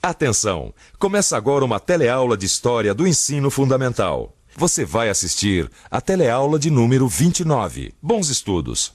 Atenção! Começa agora uma teleaula de História do Ensino Fundamental. Você vai assistir a teleaula de número 29. Bons estudos!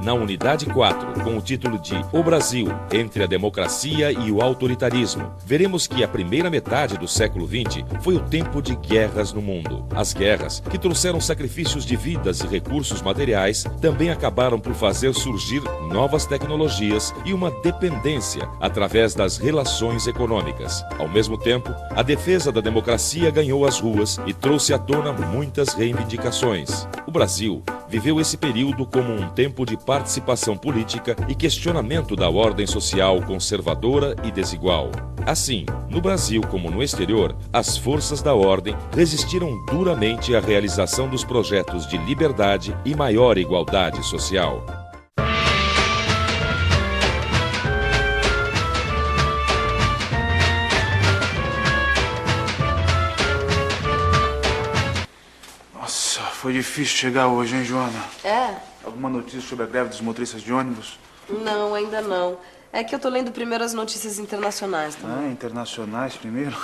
Na unidade 4, com o título de O Brasil, entre a democracia e o autoritarismo, veremos que a primeira metade do século XX foi o tempo de guerras no mundo. As guerras, que trouxeram sacrifícios de vidas e recursos materiais, também acabaram por fazer surgir novas tecnologias e uma dependência através das relações econômicas. Ao mesmo tempo, a defesa da democracia ganhou as ruas e trouxe à tona muitas reivindicações. O Brasil viveu esse período como um tempo de participação política e questionamento da ordem social conservadora e desigual. Assim, no Brasil como no exterior, as forças da ordem resistiram duramente à realização dos projetos de liberdade e maior igualdade social. Nossa, foi difícil chegar hoje, hein, Joana? É? Alguma notícia sobre a greve dos motoristas de ônibus? Não, ainda não. É que eu tô lendo primeiro as notícias internacionais também. Ah, internacionais primeiro?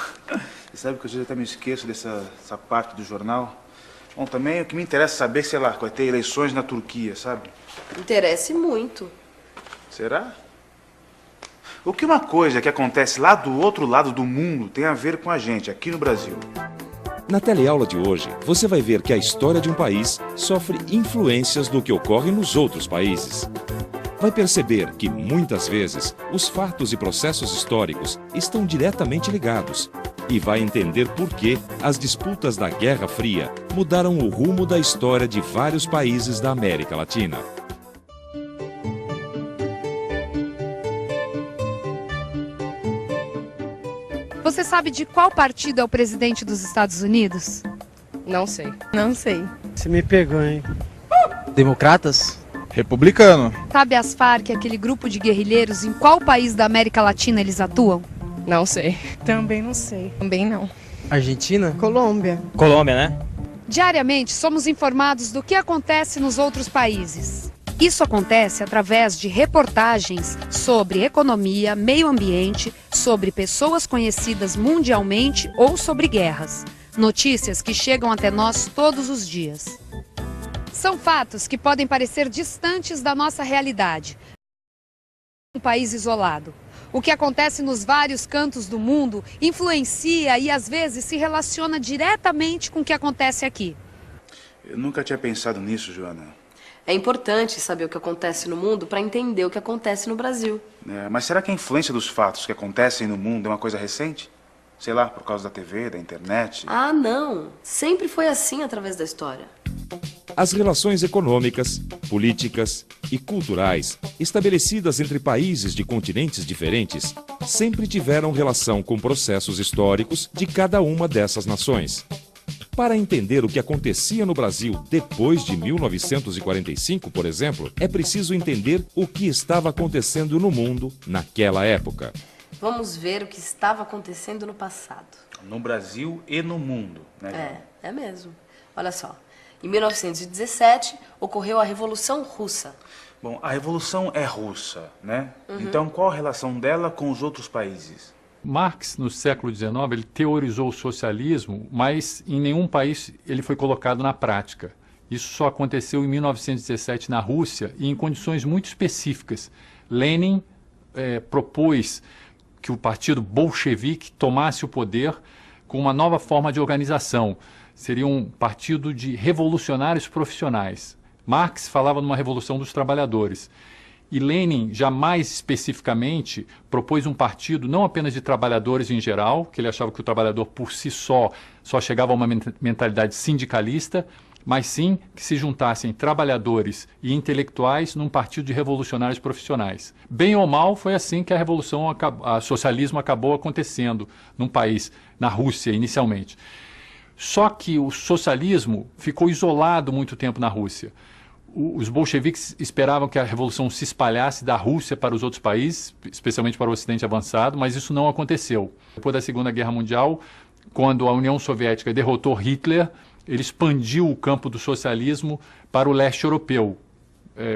Você sabe que às vezes até me esqueço dessa parte do jornal? Bom, também o que me interessa saber, sei lá, vai ter eleições na Turquia, sabe? Interesse muito. Será? O que uma coisa que acontece lá do outro lado do mundo tem a ver com a gente, aqui no Brasil? Na teleaula de hoje, você vai ver que a história de um país sofre influências do que ocorre nos outros países. Vai perceber que, muitas vezes, os fatos e processos históricos estão diretamente ligados. E vai entender por que as disputas da Guerra Fria mudaram o rumo da história de vários países da América Latina. Você sabe de qual partido é o presidente dos Estados Unidos? Não sei. Não sei. Você me pegou, hein? Democratas? Republicano. Sabe as Farc, aquele grupo de guerrilheiros, em qual país da América Latina eles atuam? Não sei. Também não sei. Também não. Argentina? Colômbia. Colômbia, né? Diariamente somos informados do que acontece nos outros países. Isso acontece através de reportagens sobre economia, meio ambiente, sobre pessoas conhecidas mundialmente ou sobre guerras. Notícias que chegam até nós todos os dias. São fatos que podem parecer distantes da nossa realidade. Um país isolado. O que acontece nos vários cantos do mundo influencia e às vezes se relaciona diretamente com o que acontece aqui. Eu nunca tinha pensado nisso, Joana. É importante saber o que acontece no mundo para entender o que acontece no Brasil. Mas será que a influência dos fatos que acontecem no mundo é uma coisa recente? Sei lá, por causa da TV, da internet? Ah, não. Sempre foi assim através da história. As relações econômicas, políticas e culturais estabelecidas entre países de continentes diferentes sempre tiveram relação com processos históricos de cada uma dessas nações. Para entender o que acontecia no Brasil depois de 1945, por exemplo, é preciso entender o que estava acontecendo no mundo naquela época. Vamos ver o que estava acontecendo no passado. No Brasil e no mundo, né? É mesmo. Olha só. Em 1917, ocorreu a Revolução Russa. Bom, a Revolução é russa, né? Então, qual a relação dela com os outros países? Marx, no século XIX, ele teorizou o socialismo, mas em nenhum país ele foi colocado na prática. Isso só aconteceu em 1917 na Rússia e em condições muito específicas. Lenin propôs que o partido bolchevique tomasse o poder com uma nova forma de organização. Seria um partido de revolucionários profissionais. Marx falava numa revolução dos trabalhadores. E Lenin, já mais especificamente, propôs um partido não apenas de trabalhadores em geral, que ele achava que o trabalhador por si só chegava a uma mentalidade sindicalista, mas sim que se juntassem trabalhadores e intelectuais num partido de revolucionários profissionais. Bem ou mal, foi assim que o socialismo acabou acontecendo num país, na Rússia, inicialmente. Só que o socialismo ficou isolado muito tempo na Rússia. Os bolcheviques esperavam que a revolução se espalhasse da Rússia para os outros países, especialmente para o Ocidente avançado, mas isso não aconteceu. Depois da Segunda Guerra Mundial, quando a União Soviética derrotou Hitler, ele expandiu o campo do socialismo para o leste europeu,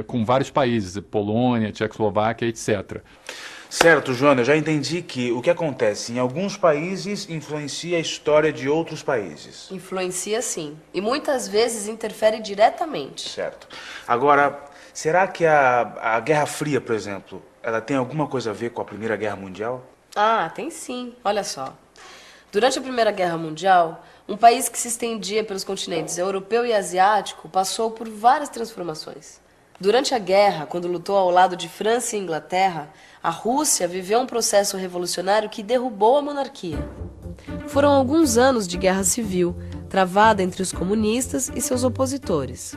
com vários países, Polônia, Tchecoslováquia, etc. Certo, Joana, eu já entendi que o que acontece em alguns países influencia a história de outros países. Influencia sim, e muitas vezes interfere diretamente. Certo. Agora, será que a Guerra Fria, por exemplo, ela tem alguma coisa a ver com a Primeira Guerra Mundial? Ah, tem sim. Olha só. Durante a Primeira Guerra Mundial, um país que se estendia pelos continentes europeu e asiático passou por várias transformações. Durante a guerra, quando lutou ao lado de França e Inglaterra, a Rússia viveu um processo revolucionário que derrubou a monarquia. Foram alguns anos de guerra civil, travada entre os comunistas e seus opositores.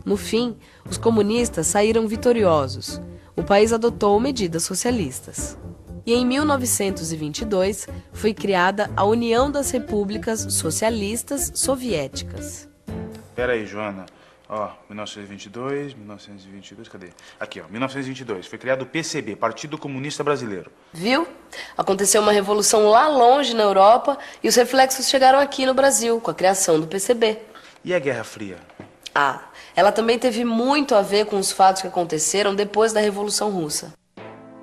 No fim, os comunistas saíram vitoriosos. O país adotou medidas socialistas. E em 1922 foi criada a União das Repúblicas Socialistas Soviéticas. Pera aí, Joana. Ó, 1922, cadê? Aqui, ó, 1922. Foi criado o PCB, Partido Comunista Brasileiro. Viu? Aconteceu uma revolução lá longe na Europa e os reflexos chegaram aqui no Brasil, com a criação do PCB. E a Guerra Fria? Ah, ela também teve muito a ver com os fatos que aconteceram depois da Revolução Russa.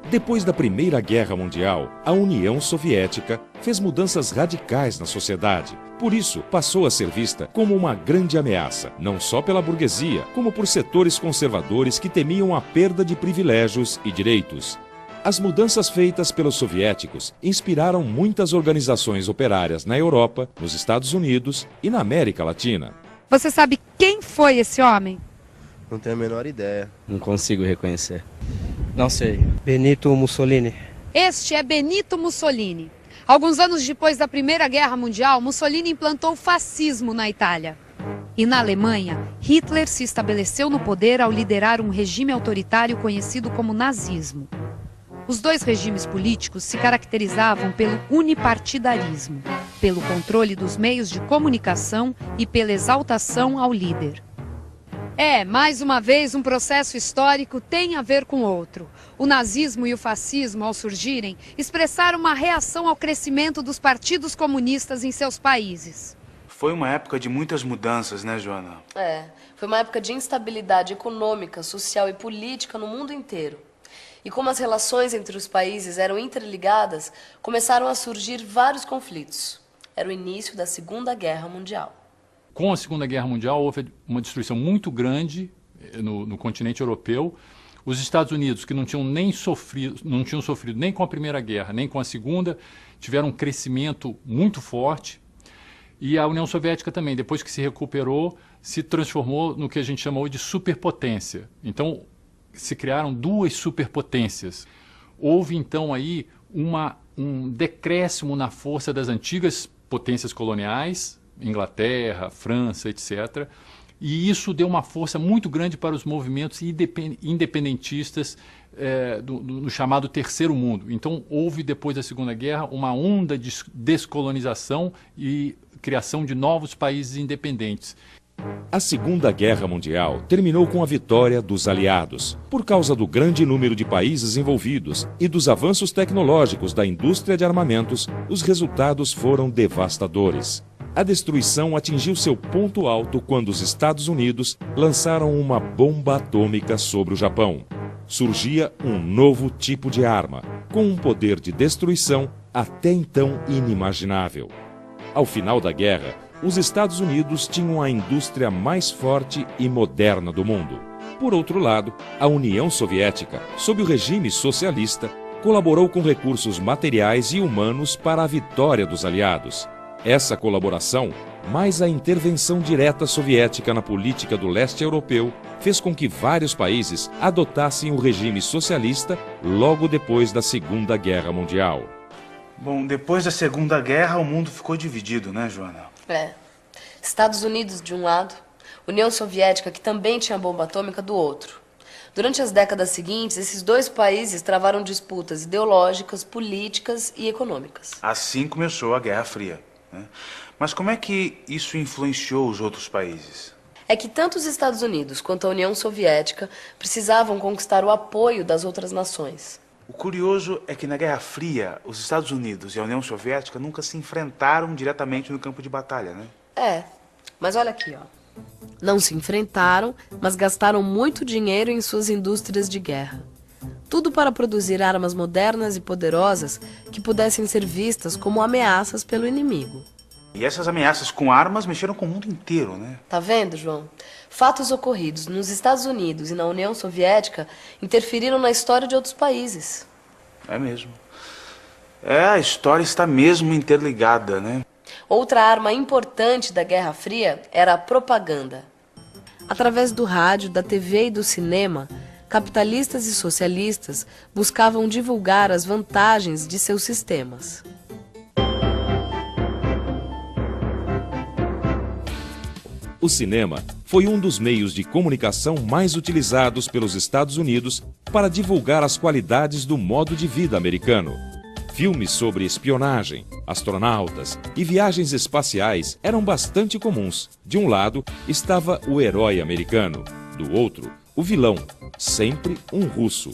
Depois da Primeira Guerra Mundial, a União Soviética fez mudanças radicais na sociedade. Por isso, passou a ser vista como uma grande ameaça, não só pela burguesia, como por setores conservadores que temiam a perda de privilégios e direitos. As mudanças feitas pelos soviéticos inspiraram muitas organizações operárias na Europa, nos Estados Unidos e na América Latina. Você sabe quem foi esse homem? Não tenho a menor ideia. Não consigo reconhecer. Não sei. Benito Mussolini. Este é Benito Mussolini. Alguns anos depois da Primeira Guerra Mundial, Mussolini implantou o fascismo na Itália. E na Alemanha, Hitler se estabeleceu no poder ao liderar um regime autoritário conhecido como nazismo. Os dois regimes políticos se caracterizavam pelo unipartidarismo, pelo controle dos meios de comunicação e pela exaltação ao líder. Mais uma vez, um processo histórico tem a ver com outro. O nazismo e o fascismo, ao surgirem, expressaram uma reação ao crescimento dos partidos comunistas em seus países. Foi uma época de muitas mudanças, né, Joana? Foi uma época de instabilidade econômica, social e política no mundo inteiro. E como as relações entre os países eram interligadas, começaram a surgir vários conflitos. Era o início da Segunda Guerra Mundial. Com a Segunda Guerra Mundial, houve uma destruição muito grande no continente europeu. Os Estados Unidos, que não tinham sofrido nem com a Primeira Guerra, nem com a Segunda, tiveram um crescimento muito forte. E a União Soviética também, depois que se recuperou, se transformou no que a gente chamou de superpotência. Então, se criaram duas superpotências. Houve, então, aí um decréscimo na força das antigas potências coloniais, Inglaterra, França, etc. E isso deu uma força muito grande para os movimentos independentistas no chamado Terceiro Mundo. Então, houve, depois da Segunda Guerra, uma onda de descolonização e criação de novos países independentes. A Segunda Guerra Mundial terminou com a vitória dos aliados. Por causa do grande número de países envolvidos e dos avanços tecnológicos da indústria de armamentos, os resultados foram devastadores. A destruição atingiu seu ponto alto quando os Estados Unidos lançaram uma bomba atômica sobre o Japão. Surgia um novo tipo de arma, com um poder de destruição até então inimaginável. Ao final da guerra, os Estados Unidos tinham a indústria mais forte e moderna do mundo. Por outro lado, a União Soviética, sob o regime socialista, colaborou com recursos materiais e humanos para a vitória dos aliados. Essa colaboração, mais a intervenção direta soviética na política do leste europeu, fez com que vários países adotassem o regime socialista logo depois da Segunda Guerra Mundial. Bom, depois da Segunda Guerra, o mundo ficou dividido, né, Joana? Estados Unidos de um lado, União Soviética, que também tinha bomba atômica, do outro. Durante as décadas seguintes, esses dois países travaram disputas ideológicas, políticas e econômicas. Assim começou a Guerra Fria, né? Mas como é que isso influenciou os outros países? É que tanto os Estados Unidos quanto a União Soviética precisavam conquistar o apoio das outras nações. O curioso é que na Guerra Fria, os Estados Unidos e a União Soviética nunca se enfrentaram diretamente no campo de batalha, né? Mas olha aqui, ó. Não se enfrentaram, mas gastaram muito dinheiro em suas indústrias de guerra. Tudo para produzir armas modernas e poderosas que pudessem ser vistas como ameaças pelo inimigo. E essas ameaças com armas mexeram com o mundo inteiro, né? Tá vendo, João? Fatos ocorridos nos Estados Unidos e na União Soviética interferiram na história de outros países. É mesmo. A história está mesmo interligada, né? Outra arma importante da Guerra Fria era a propaganda. Através do rádio, da TV e do cinema, capitalistas e socialistas buscavam divulgar as vantagens de seus sistemas. O cinema foi um dos meios de comunicação mais utilizados pelos Estados Unidos para divulgar as qualidades do modo de vida americano. Filmes sobre espionagem, astronautas e viagens espaciais eram bastante comuns. De um lado estava o herói americano, do outro, o vilão, sempre um russo.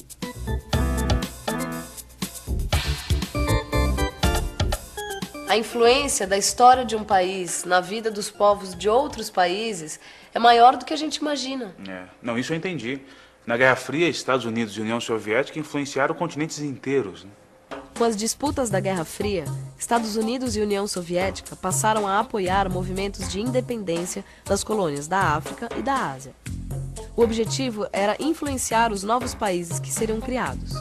A influência da história de um país na vida dos povos de outros países é maior do que a gente imagina. Não, isso eu entendi. Na Guerra Fria, Estados Unidos e União Soviética influenciaram continentes inteiros, né? Com as disputas da Guerra Fria, Estados Unidos e União Soviética passaram a apoiar movimentos de independência das colônias da África e da Ásia. O objetivo era influenciar os novos países que seriam criados.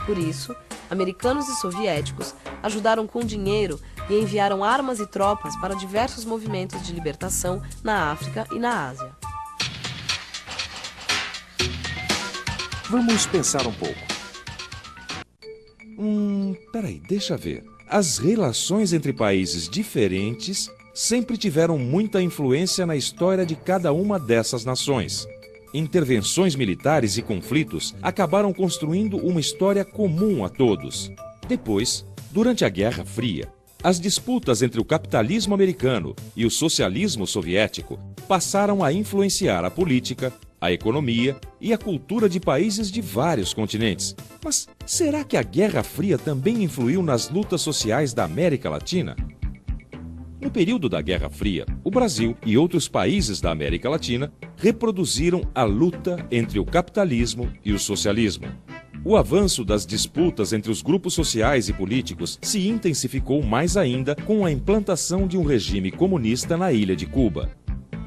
Por isso, americanos e soviéticos ajudaram com dinheiro e enviaram armas e tropas para diversos movimentos de libertação na África e na Ásia. Vamos pensar um pouco. Peraí, deixa ver. As relações entre países diferentes sempre tiveram muita influência na história de cada uma dessas nações. Intervenções militares e conflitos acabaram construindo uma história comum a todos. Depois, durante a Guerra Fria, as disputas entre o capitalismo americano e o socialismo soviético passaram a influenciar a política, a economia e a cultura de países de vários continentes. Mas será que a Guerra Fria também influiu nas lutas sociais da América Latina? No período da Guerra Fria, o Brasil e outros países da América Latina reproduziram a luta entre o capitalismo e o socialismo. O avanço das disputas entre os grupos sociais e políticos se intensificou mais ainda com a implantação de um regime comunista na ilha de Cuba.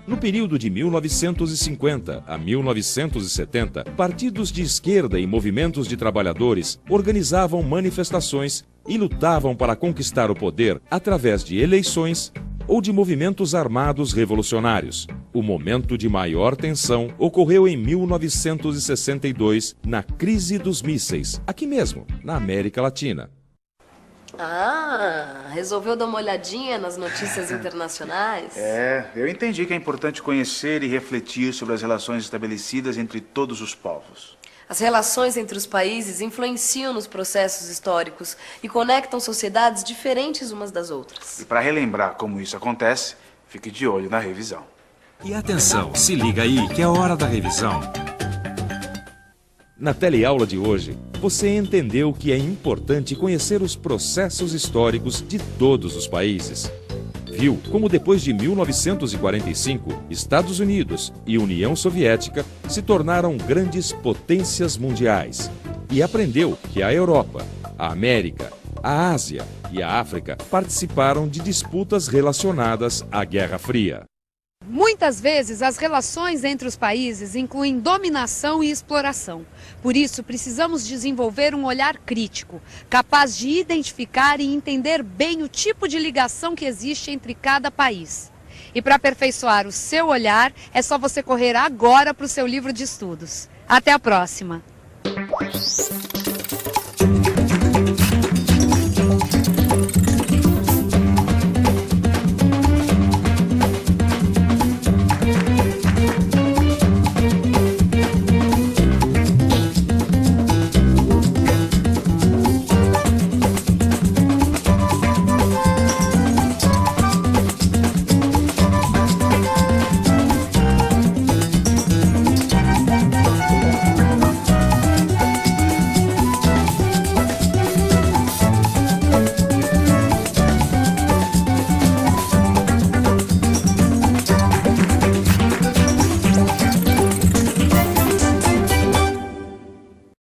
No período de 1950 a 1970, partidos de esquerda e movimentos de trabalhadores organizavam manifestações e lutavam para conquistar o poder através de eleições ou de movimentos armados revolucionários. O momento de maior tensão ocorreu em 1962, na crise dos mísseis, aqui mesmo, na América Latina. Resolveu dar uma olhadinha nas notícias internacionais? Eu entendi que é importante conhecer e refletir sobre as relações estabelecidas entre todos os povos. As relações entre os países influenciam nos processos históricos e conectam sociedades diferentes umas das outras. E para relembrar como isso acontece, fique de olho na revisão. E atenção, se liga aí que é hora da revisão. Na teleaula de hoje, você entendeu que é importante conhecer os processos históricos de todos os países. Viu como depois de 1945, Estados Unidos e União Soviética se tornaram grandes potências mundiais. E aprendeu que a Europa, a América, a Ásia e a África participaram de disputas relacionadas à Guerra Fria. Muitas vezes, as relações entre os países incluem dominação e exploração. Por isso, precisamos desenvolver um olhar crítico, capaz de identificar e entender bem o tipo de ligação que existe entre cada país. E para aperfeiçoar o seu olhar, é só você correr agora para o seu livro de estudos. Até a próxima!